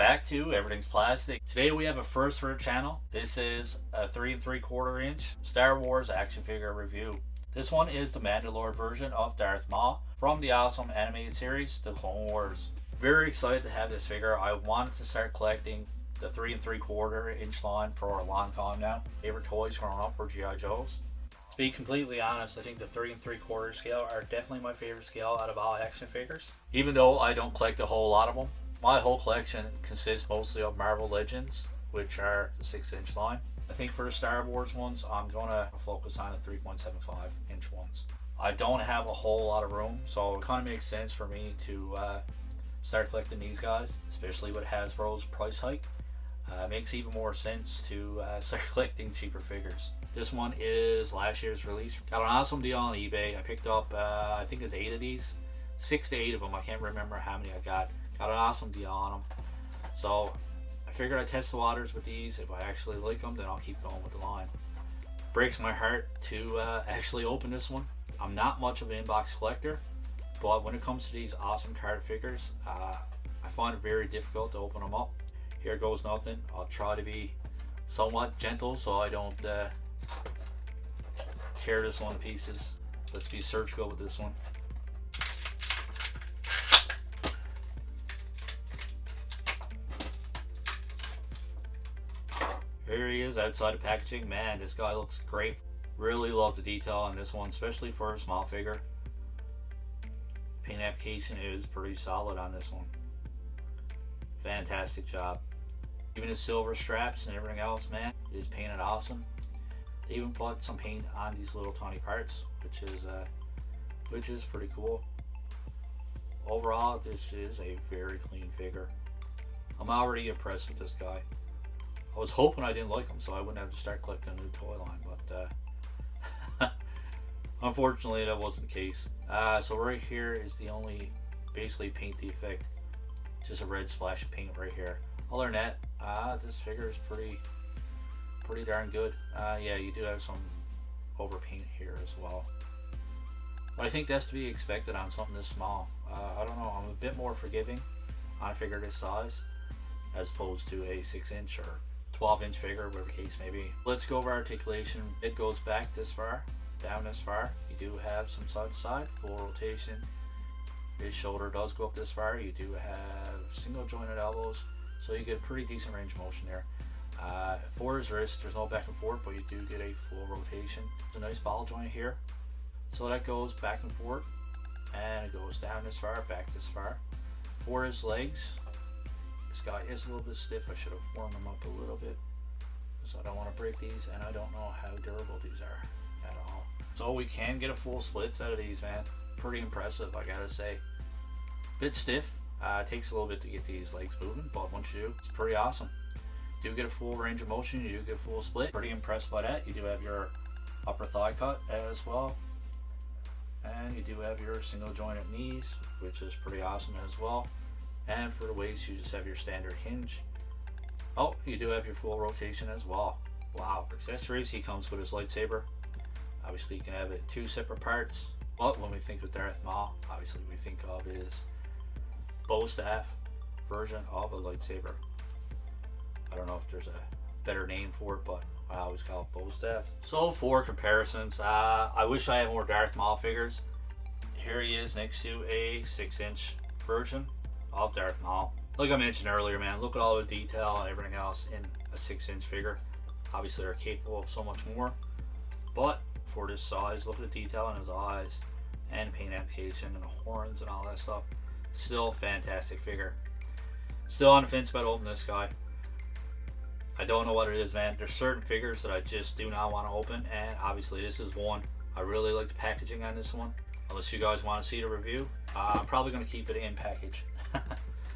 back to Everything's Plastic. Today we have a first for the channel. This is a 3 3/4 inch Star Wars action figure review. This one is the Mandalore version of Darth Maul from the awesome animated series, The Clone Wars. Very excited to have this figure. I wanted to start collecting the 3 3/4 inch line for a long time now. Favorite toys growing up were G.I. Joes. To be completely honest, I think the 3 3/4 scale are definitely my favorite scale out of all action figures. Even though I don't collect a whole lot of them. My whole collection consists mostly of Marvel Legends, which are the 6-inch line. I think for the Star Wars ones, I'm going to focus on the 3.75 inch ones. I don't have a whole lot of room, so it kind of makes sense for me to start collecting these guys, especially with Hasbro's price hike. Makes even more sense to start collecting cheaper figures. This one is last year's release. Got an awesome deal on eBay. I picked up, I think it's 8 of these. 6 to 8 of them. I can't remember how many I got. Got an awesome deal on them. So I figured I'd test the waters with these. If I actually like them, then I'll keep going with the line. Breaks my heart to actually open this one. I'm not much of an inbox collector, but when it comes to these awesome card figures, I find it very difficult to open them up. Here goes nothing. I'll try to be somewhat gentle so I don't tear this one to pieces. Let's be surgical with this one. Here he is outside of packaging. Man, this guy looks great. Really love the detail on this one, especially for a small figure. Paint application is pretty solid on this one. Fantastic job. Even the silver straps and everything else, man, is painted awesome. They even put some paint on these little tiny parts, which is pretty cool. Overall, this is a very clean figure. I'm already impressed with this guy. I was hoping I didn't like him, so I wouldn't have to start collecting a new toy line, but unfortunately that wasn't the case. So right here is the only basically paint defect, just a red splash of paint right here. Other than that, this figure is pretty darn good. Yeah, you do have some overpaint here as well, but I think that's to be expected on something this small. I don't know, I'm a bit more forgiving on a figure this size as opposed to a 6-inch or 12-inch figure, whatever the case may be. Let's go over articulation. It goes back this far, down this far. You do have some side to side, full rotation. His shoulder does go up this far. You do have single jointed elbows, so you get pretty decent range of motion there. For his wrist, there's no back and forth, but you do get a full rotation. There's a nice ball joint here, so that goes back and forth, and it goes down this far, back this far. For his legs, this guy is a little bit stiff. I should have warmed them up a little bit, so I don't want to break these, and I don't know how durable these are at all. So we can get a full splits out of these, man. Pretty impressive, I gotta say. Bit stiff. It takes a little bit to get these legs moving, but once you do, it's pretty awesome. You do get a full range of motion. You do get a full split. Pretty impressed by that. You do have your upper thigh cut as well, and you do have your single jointed knees, which is pretty awesome as well. And for the waist, you just have your standard hinge. Oh, you do have your full rotation as well. Wow. Accessories, he comes with his lightsaber. Obviously, you can have it 2 separate parts. But when we think of Darth Maul, obviously we think of his bow staff version of a lightsaber. I don't know if there's a better name for it, but I always call it bow staff. So for comparisons, I wish I had more Darth Maul figures. Here he is next to a 6-inch version of Darth Maul. Like I mentioned earlier, man, look at all the detail and everything else in a 6-inch figure. Obviously they're capable of so much more, but for this size, look at the detail in his eyes and paint application and the horns and all that stuff. Still fantastic figure. Still on the fence about opening this guy. I don't know what it is, man. There's certain figures that I just do not want to open, and obviously this is one. I really like the packaging on this one. Unless you guys want to see the review, I'm probably going to keep it in package.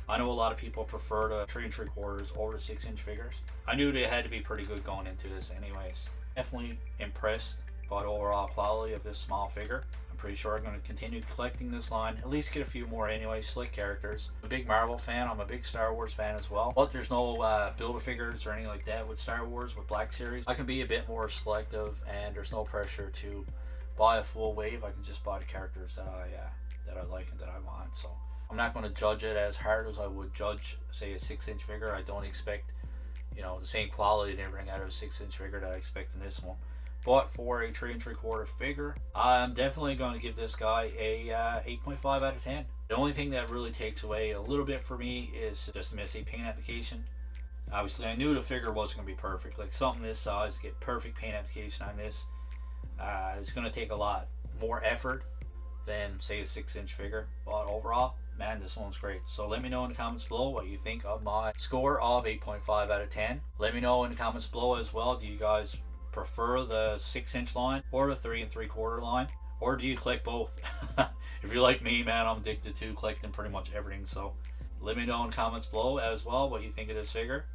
I know a lot of people prefer the 3 3/4 over the 6-inch figures. I knew they had to be pretty good going into this anyways. Definitely impressed by the overall quality of this small figure. I'm pretty sure I'm going to continue collecting this line, at least get a few more anyway, slick characters. I'm a big Marvel fan, I'm a big Star Wars fan as well, but there's no Build-A-Figures or anything like that with Star Wars, with Black Series. I can be a bit more selective, and there's no pressure to buy a full wave. I can just buy the characters that I like and that I want. So I'm not going to judge it as hard as I would judge, say, a 6-inch figure. I don't expect, you know, the same quality and everything out of a 6-inch figure that I expect in this one. But for a 3 3/4 figure, I'm definitely going to give this guy a 8.5 out of 10. The only thing that really takes away a little bit for me is just a messy paint application. Obviously, I knew the figure wasn't going to be perfect. Like something this size, get perfect paint application on this, it's going to take a lot more effort than, say, a 6-inch figure. But overall, man, this one's great. So let me know in the comments below what you think of my score of 8.5 out of 10. Let me know in the comments below as well, do you guys prefer the 6-inch line or the 3 3/4 line? Or do you collect both? If you're like me, man, I'm addicted to collecting pretty much everything. So let me know in the comments below as well what you think of this figure.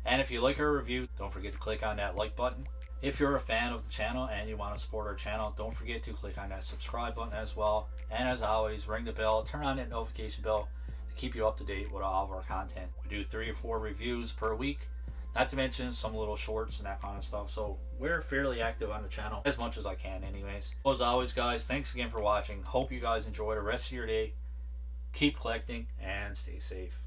And if you like our review, don't forget to click on that like button. If you're a fan of the channel and you want to support our channel, don't forget to click on that subscribe button as well. And as always, ring the bell, turn on that notification bell to keep you up to date with all of our content. We do 3 or 4 reviews per week, not to mention some little shorts and that kind of stuff. So we're fairly active on the channel, as much as I can anyways. As always, guys, thanks again for watching. Hope you guys enjoy the rest of your day. Keep collecting and stay safe.